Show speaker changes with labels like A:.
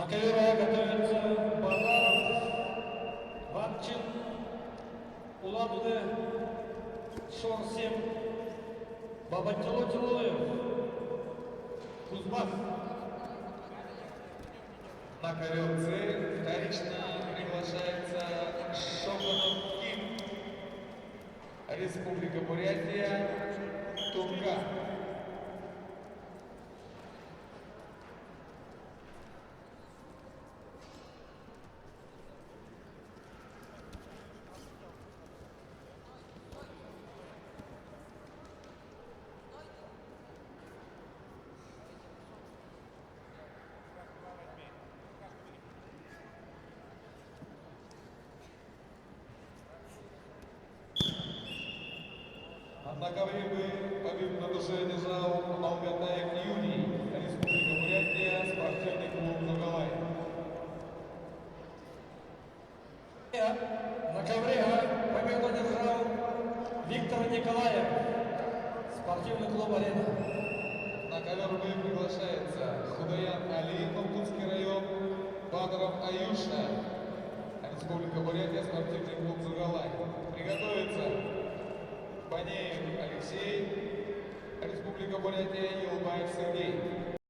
A: На ковера готовятся Базаров, Ванчин, Улан-Удэ, Шорсем, Бабатило-Тилоев, Кузбасс.
B: На ковер С вторично приглашается Шопанов Ким, Республика Бурятия, Тумка. На ковре победу на душе держал Алгатаев Юрий, Республика Бурятия, спортивный клуб «Нугалай».
A: На ковре победу одержал Виктор Николаев, спортивный клуб «Арена».
B: На ковер Б приглашается Худаян Али, Иркутский район, Бадаров Аюшна, Республика Бурятия, спортивный клуб «Нугалай». Приготовиться Банеев Алексей, Республика Бурятия, Елбаев Сергей.